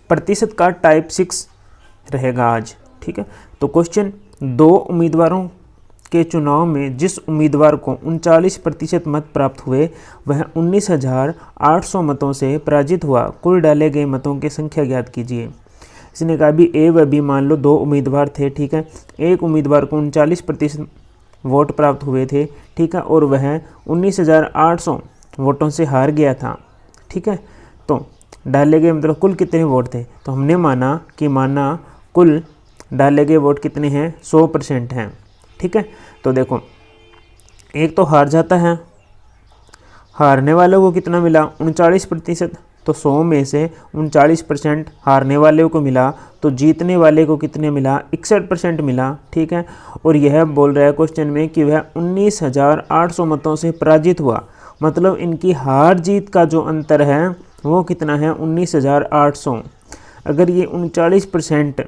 प्रतिशत का टाइप 6 रहेगा आज। ठीक है, तो क्वेश्चन, 2 उम्मीदवारों के चुनाव में जिस उम्मीदवार को 39% मत प्राप्त हुए वह 19,800 मतों से पराजित हुआ। कुल डाले गए मतों की संख्या ज्ञात कीजिए। इसने कहा भी ए व बी, मान लो 2 उम्मीदवार थे। ठीक है, एक उम्मीदवार को 39% वोट प्राप्त हुए थे। ठीक है, और वह 19,800 वोटों से हार गया था। ठीक है, तो डाले गए मतलब कुल कितने वोट थे, तो हमने माना कुल डाले गए वोट कितने हैं, 100% हैं। ठीक है, तो देखो एक तो हार जाता है, हारने वालों को कितना मिला, 39%, तो 100 में से 39% हारने वाले को मिला, तो जीतने वाले को कितने मिला, 61% मिला। ठीक है, और यह बोल रहा है क्वेश्चन में कि वह 19,800 मतों से पराजित हुआ, मतलब इनकी हार जीत का जो अंतर है वो कितना है, 19,800। अगर ये 39%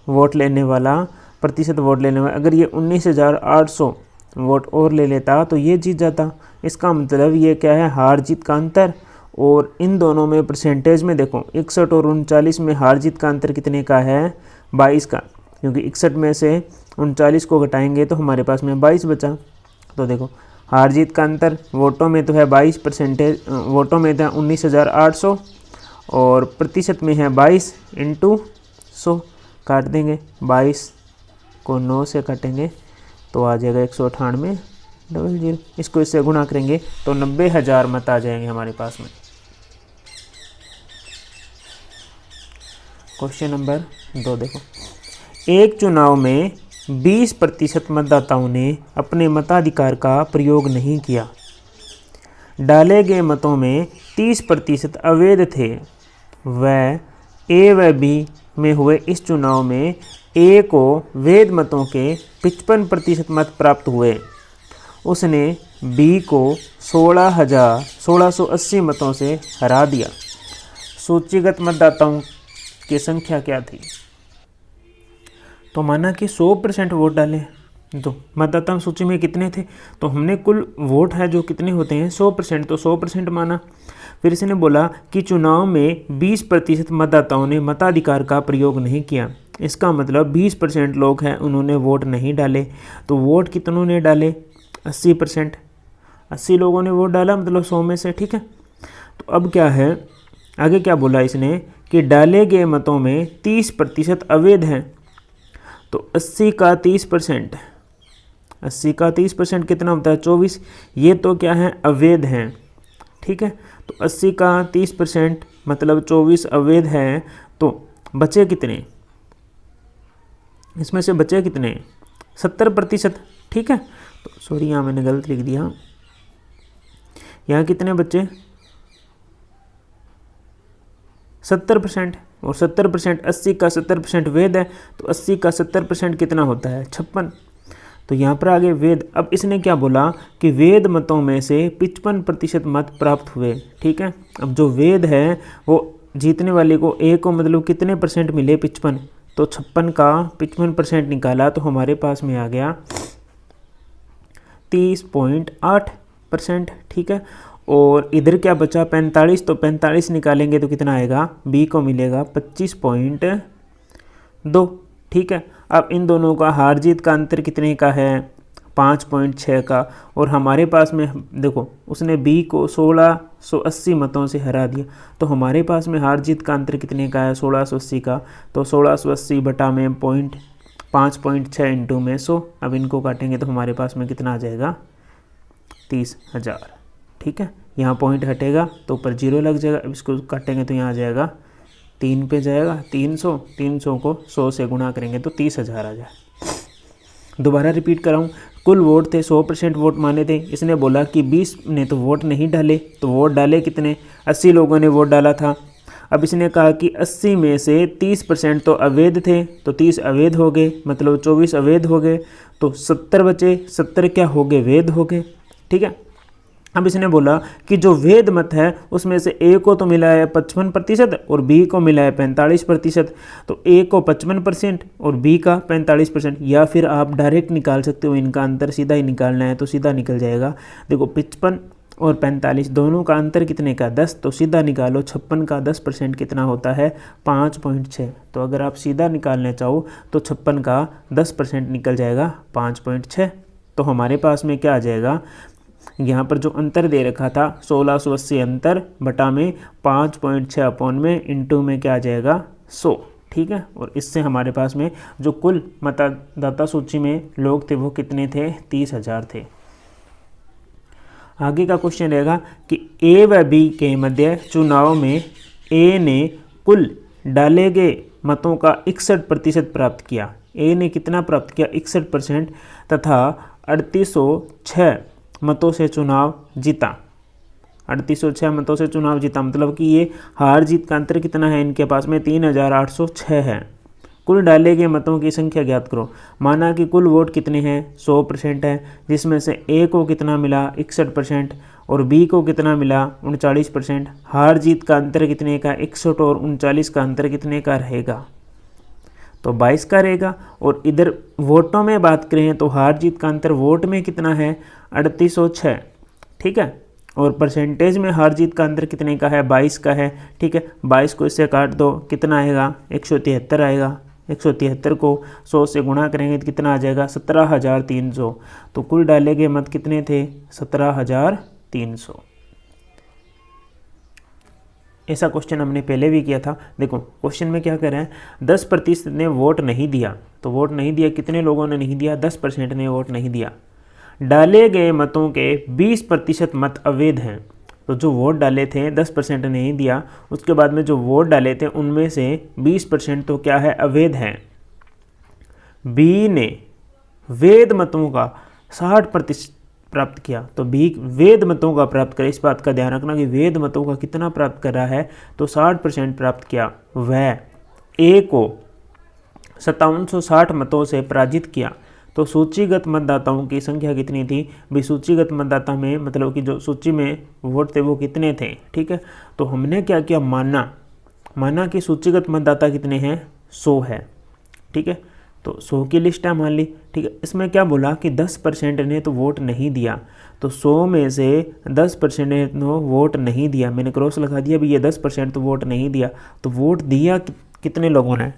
वोट लेने वाला, प्रतिशत वोट लेने वाला, अगर ये 19,800 वोट और ले लेता तो ये जीत जाता। इसका मतलब ये क्या है, हार जीत का अंतर। और इन दोनों में परसेंटेज में देखो 61 और 39 में हार जीत का अंतर कितने का है, 22 का, क्योंकि 61 में से 39 को घटाएंगे तो हमारे पास में 22 बचा। तो देखो हार जीत का अंतर वोटों में तो है 22%, वोटों में था 19,800 और प्रतिशत में है 22 × 100। काट देंगे, 22 को 9 से काटेंगे तो आ जाएगा 198,000। इसको इससे गुणा करेंगे तो 90,000 मत आ जाएंगे हमारे पास में। क्वेश्चन नंबर 2 देखो, एक चुनाव में 20% मतदाताओं ने अपने मताधिकार का प्रयोग नहीं किया। डाले गए मतों में 30% अवैध थे। वह ए व बी में हुए इस चुनाव में ए को वैध मतों के 55% मत प्राप्त हुए। उसने बी को 16,680 मतों से हरा दिया। सूचीगत मतदाताओं की संख्या क्या थी, तो माना कि 100% वोट डाले, तो मतदाता सूची में कितने थे, तो हमने कुल वोट है जो कितने होते हैं 100%, तो 100% माना। फिर इसने बोला कि चुनाव में 20% मतदाताओं ने मताधिकार का प्रयोग नहीं किया। इसका मतलब 20% लोग हैं उन्होंने वोट नहीं डाले। तो वोट कितनों ने डाले, 80%, 80 लोगों ने वोट डाला, मतलब 100 में से। ठीक है, तो अब क्या है, आगे क्या बोला इसने कि डाले गए मतों में 30% अवैध हैं। तो 80 का 30%, 80 का 30% कितना होता है, 24। ये तो क्या है, अवैध हैं। ठीक है, तो 80 का 30% मतलब 24 अवैध हैं। तो बचे कितने, इसमें से बचे कितने, 70%। ठीक है, तो सॉरी यहाँ मैंने गलत लिख दिया, यहाँ कितने बचे, 70%। और 70%, 80 का 70% वैध है, तो 80 का 70% कितना होता है, 56। तो यहाँ पर आगे वैध। अब इसने क्या बोला कि वैध मतों में से 55% मत प्राप्त हुए। ठीक है, अब जो वैध है वो जीतने वाले को ए को मतलब कितने परसेंट मिले, 55, तो 56 का 55% निकाला तो हमारे पास में आ गया 30.8%। ठीक है, और इधर क्या बचा, 45, तो 45 निकालेंगे तो कितना आएगा, बी को मिलेगा 25.2। ठीक है, अब इन दोनों का हार जीत का अंतर कितने का है, 5.6 का। और हमारे पास में देखो उसने बी को 1680 मतों से हरा दिया, तो हमारे पास में हार जीत का अंतर कितने का है, 1680 का। तो 1680 बटा में 5.6 इंटू में 100। अब इनको काटेंगे तो हमारे पास में कितना आ जाएगा, 30,000। ठीक है, यहाँ पॉइंट हटेगा तो ऊपर 0 लग जाएगा। अब इसको काटेंगे तो यहाँ आ जाएगा 3 पे जाएगा, 300 को 100 से गुणा करेंगे तो 30,000 आ जाए। दोबारा रिपीट कर रहा हूँ, कुल वोट थे 100% वोट माने थे। इसने बोला कि 20 ने तो वोट नहीं डाले, तो वोट डाले कितने, 80 लोगों ने वोट डाला था। अब इसने कहा कि 80 में से 30% तो अवैध थे, तो 30 अवैध हो गए, मतलब 24 अवैध हो गए, तो 70 बचे, 70 क्या हो गए, वैध हो गए। ठीक है, अब इसने बोला कि जो वैध मत है उसमें से ए को तो मिला है 55% और बी को मिला है 45%। तो ए को 55% और बी का 45%, या फिर आप डायरेक्ट निकाल सकते हो, इनका अंतर सीधा ही निकालना है तो सीधा निकल जाएगा। देखो 55 और 45 दोनों का अंतर कितने का 10, तो सीधा निकालो 56 का 10% कितना होता है 5.6। तो अगर आप सीधा निकालना चाहो तो 56 का 10% निकल जाएगा 5.6। तो हमारे पास में क्या आ जाएगा, यहाँ पर जो अंतर दे रखा था 1680 अंतर बटा में 5.6 अपॉन में इंटू में क्या आ जाएगा 100, ठीक है। और इससे हमारे पास में जो कुल मतदाता सूची में लोग थे वो कितने थे 30,000 थे। आगे का क्वेश्चन रहेगा कि ए व बी के मध्य चुनाव में ए ने कुल डाले गए मतों का 61% प्राप्त किया। ए ने कितना प्राप्त किया 61% तथा 3806 मतों से चुनाव जीता। 3806 मतों से चुनाव जीता मतलब कि ये हार जीत का अंतर कितना है इनके पास में 3806 है। कुल डाले गए मतों की संख्या ज्ञात करो। माना कि कुल वोट कितने हैं 100% है, जिसमें से ए को कितना मिला 61% और बी को कितना मिला 39%। हार जीत का अंतर कितने का 61 और 39 का अंतर कितने का रहेगा तो 22 का रहेगा। और इधर वोटों में बात करें तो हार जीत का अंतर वोट में कितना है 3806, ठीक है। और परसेंटेज में हार जीत का अंतर कितने का है 22 का है, ठीक है। 22 को इससे काट दो कितना आएगा 173 आएगा। 173 को 100 से गुणा करेंगे तो कितना आ जाएगा 17,300। तो कुल डाले गए मत कितने थे 17,300। ऐसा क्वेश्चन हमने पहले भी किया था। देखो क्वेश्चन में क्या कर रहे हैं 10% ने वोट नहीं दिया। तो वोट नहीं दिया कितने लोगों ने नहीं दिया 10% ने वोट नहीं दिया। डाले गए मतों के 20% मत अवैध हैं। तो जो वोट डाले थे 10% ने नहीं दिया, उसके बाद में जो वोट डाले थे उनमें से 20% तो क्या है अवैध है। बी ने वैध मतों का 60% प्राप्त किया। तो बी वैध मतों का प्राप्त करे, इस बात का ध्यान रखना कि वैध मतों का कितना प्राप्त कर रहा है तो 60% प्राप्त किया। वह ए को 5760 मतों से पराजित किया। तो सूचीगत मतदाताओं की संख्या कितनी थी भी सूचीगत मतदाता में मतलब कि जो सूची में वोट थे वो कितने थे, ठीक है। तो हमने क्या किया माना कि सूचीगत मतदाता कितने हैं 100 है, ठीक है। तो 100 की लिस्ट है मान ली, ठीक है। इसमें क्या बोला कि 10% ने तो वोट नहीं दिया। तो 100 में से 10% ने तो वोट नहीं दिया, मैंने क्रॉस लगा दिया भी ये 10% तो वोट नहीं दिया। तो वोट दिया कितने लोगों ने,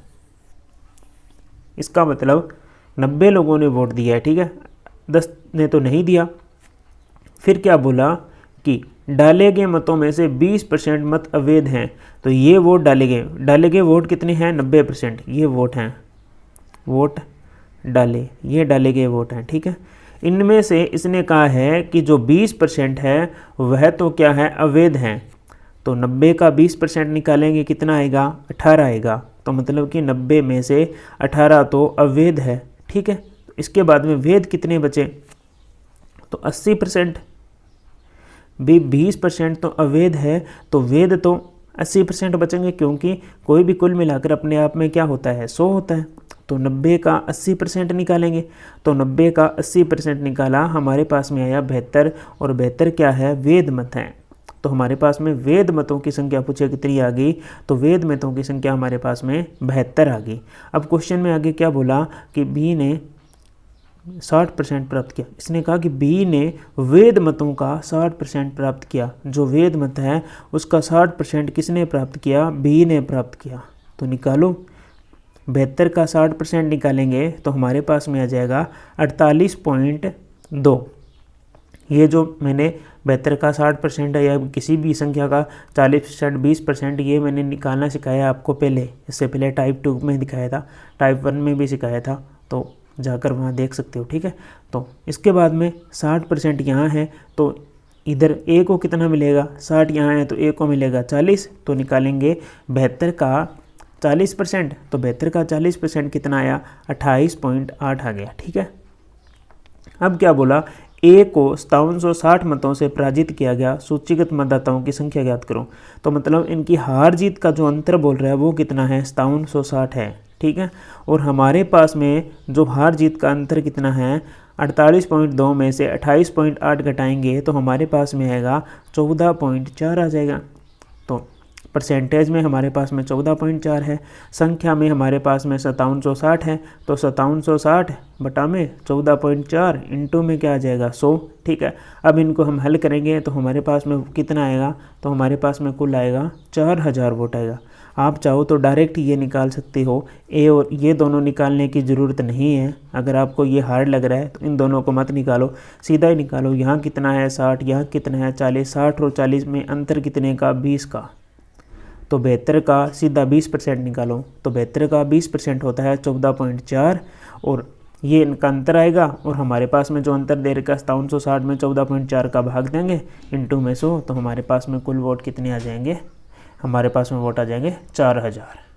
इसका मतलब 90 लोगों ने वोट दिया है, ठीक है। 10 ने तो नहीं दिया। फिर क्या बोला कि डाले गए मतों में से 20% मत अवैध हैं। तो ये वोट डाले गए वोट कितने हैं 90%। ये वोट हैं वोट डाले, ये डाले गए वोट हैं, ठीक है। इनमें से इसने कहा है कि जो 20% है वह तो क्या है अवैध हैं। तो 90 का 20% निकालेंगे कितना आएगा 18 आएगा। तो मतलब कि 90 में से 18 तो अवैध है, ठीक है। तो इसके बाद में वैध कितने बचे तो 80%। भी 20% तो अवैध है तो वैध तो 80% बचेंगे, क्योंकि कोई भी कुल मिलाकर अपने आप में क्या होता है 100 होता है। तो 90 का 80% निकालेंगे। तो 90 का 80% निकाला, हमारे पास में आया 72। और 72 क्या है वैध मत है। तो हमारे पास में वैध मतों की संख्या पूछे कितनी आ गई तो वैध मतों की संख्या हमारे पास में 72 आ गई। अब क्वेश्चन में आगे क्या बोला कि बी ने 60% प्राप्त किया। इसने कहा कि बी ने वैध मतों का 60% प्राप्त किया। जो वैध मत है उसका 60% किसने प्राप्त किया बी ने प्राप्त किया। तो निकालो 72 का 60% निकालेंगे तो हमारे पास में आ जाएगा 48.2। ये जो मैंने 72 का 60% है या किसी भी संख्या का 40% 20% ये मैंने निकालना सिखाया आपको पहले। इससे पहले टाइप 2 में दिखाया था, टाइप 1 में भी सिखाया था, तो जाकर वहाँ देख सकते हो, ठीक है। तो इसके बाद में 60% यहाँ है तो इधर ए को कितना मिलेगा 60 यहाँ है तो ए को मिलेगा 40। तो निकालेंगे 72 का 40%। तो 72 का 40% कितना आया 28.8 आ गया, ठीक है। अब क्या बोला ए को 5760 मतों से पराजित किया गया। सूचीगत मतदाताओं की संख्या ज्ञात करो। तो मतलब इनकी हार जीत का जो अंतर बोल रहा है वो कितना है 5760 है, ठीक है। और हमारे पास में जो हार जीत का अंतर कितना है 48.2 में से 28.8 घटाएंगे तो हमारे पास में आएगा 14.4 आ जाएगा। तो परसेंटेज में हमारे पास में 14.4 है, संख्या में हमारे पास में 5760 है, तो 5760 बटा में 14.4 इंटू में क्या आ जाएगा 100। ठीक है, अब इनको हम हल करेंगे तो हमारे पास में कितना आएगा, तो हमारे पास में कुल आएगा 4000 वोट आएगा। आप चाहो तो डायरेक्ट ये निकाल सकते हो, ए और ये दोनों निकालने की ज़रूरत नहीं है। अगर आपको ये हार्ड लग रहा है तो इन दोनों को मत निकालो, सीधा ही निकालो। यहाँ कितना है 60, यहाँ कितना है 40, 60 और 40 में अंतर कितने का 20 का, तो 72 का सीधा 20% निकालो, तो 72 का 20% होता है 14.4 और ये इनका अंतर आएगा और हमारे पास में जो अंतर दे रखा 5760 में 14.4 का भाग देंगे इंटू में 100, तो हमारे पास में कुल वोट कितने आ जाएंगे, हमारे पास में वोट आ जाएंगे 4000।